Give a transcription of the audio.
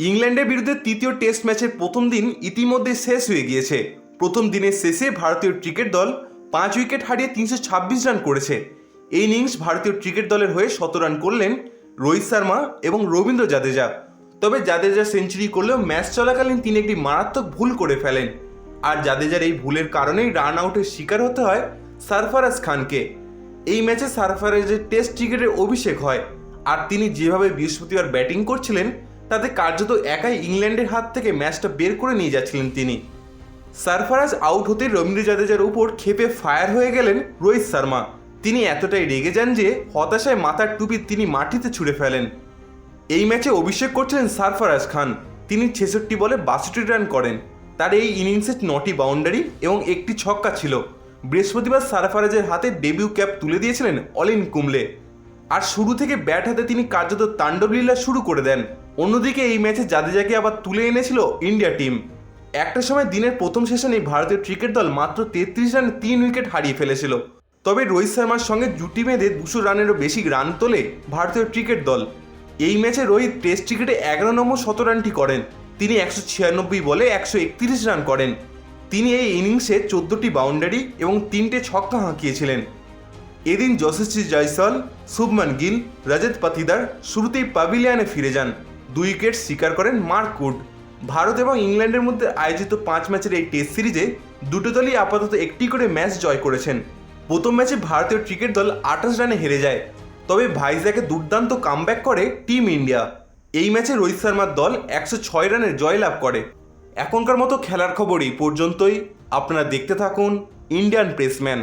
ইংল্যান্ডের বিরুদ্ধে তৃতীয় টেস্ট ম্যাচের প্রথম দিন ইতিমধ্যে শেষ হয়ে গিয়েছে। প্রথম দিনের শেষে ভারতীয় ক্রিকেট দল 5 উইকেট হারিয়ে 326 রান করেছে। এই ইনিংস ভারতীয় ক্রিকেট দলের হয়ে 17 রান করলেন রোহিত শর্মা এবং রবীন্দ্র জাদেজা। তবে জাদেজা সেঞ্চুরি করলেও ম্যাচ চলাকালীন তিনি একটি মারাত্মক ভুল করে ফেলেন, আর জাদেজার এই ভুলের কারণেই রান আউটের শিকার হতে হয় সরফরাজ খানকে। এই ম্যাচে সরফরাজের টেস্ট ক্রিকেটের অভিষেক হয়, আর তিনি যেভাবে বৃহস্পতিবার ব্যাটিং করছিলেন তাতে কার্যত একাই ইংল্যান্ডের হাত থেকে ম্যাচটা বের করে নিয়ে যাচ্ছিলেন তিনি। সরফরাজ আউট হতে রবীন্দ্র জাদেজার উপর ক্ষেপে ফায়ার হয়ে গেলেন রোহিত শর্মা। তিনি এতটাই রেগে যান যে হতাশায় মাথার টুপি তিনি মাটিতে ছুঁড়ে ফেলেন। এই ম্যাচে অভিষেক করছিলেন সরফরাজ খান। তিনি 66 বলে 62 রান করেন। তার এই ইনিংসে 9টি বাউন্ডারি এবং একটি ছক্কা ছিল। বৃহস্পতিবার সরফরাজের হাতে ডেবিউ ক্যাপ তুলে দিয়েছিলেন অলিন কুম্বলে, আর শুরু থেকে ব্যাট হাতে তিনি কার্যত তাণ্ডবলীলা শুরু করে দেন। অন্যদিকে এই ম্যাচে জাদেজাকে আবার তুলে এনেছিল ইন্ডিয়া টিম। একটা সময় দিনের প্রথম সেশনেই ভারতীয় ক্রিকেট দল মাত্র 33 রানে 3 উইকেট হারিয়ে ফেলেছিল। তবে রোহিত শর্মার সঙ্গে জুটি বেঁধে 200 রানেরও বেশি রান তোলে ভারতীয় ক্রিকেট দল। এই ম্যাচে রোহিত টেস্ট ক্রিকেটে 11 নম্বর শতরানটি করেন। তিনি 196 বলে 131 রান করেন। তিনি এই ইনিংসে 14টি বাউন্ডারি এবং 3টে ছক্কা হাঁকিয়েছিলেন। এদিন যশস্বী জয়সওয়াল, শুভমান গিল, রজত পাতিদার শুরুতেই প্যাভিলিয়নে ফিরে যান। 2 উইকেট শিকার করেন মার্ক উড। ভারত এবং ইংল্যান্ডের মধ্যে আয়োজিত 5 ম্যাচের এই টেস্ট সিরিজে দুটো দলই আপাতত একটি করে ম্যাচ জয় করেছেন। প্রথম ম্যাচে ভারতীয় ক্রিকেট দল 28 রানে হেরে যায়, তবে ভাইজ্যাকে দুর্দান্ত কামব্যাক করে টিম ইন্ডিয়া। এই ম্যাচে রোহিত শর্মার দল 106 রানের জয়লাভ করে। এখনকার মতো খেলার খবর এই পর্যন্তই। আপনারা দেখতে থাকুন ইন্ডিয়ান প্রেসম্যান।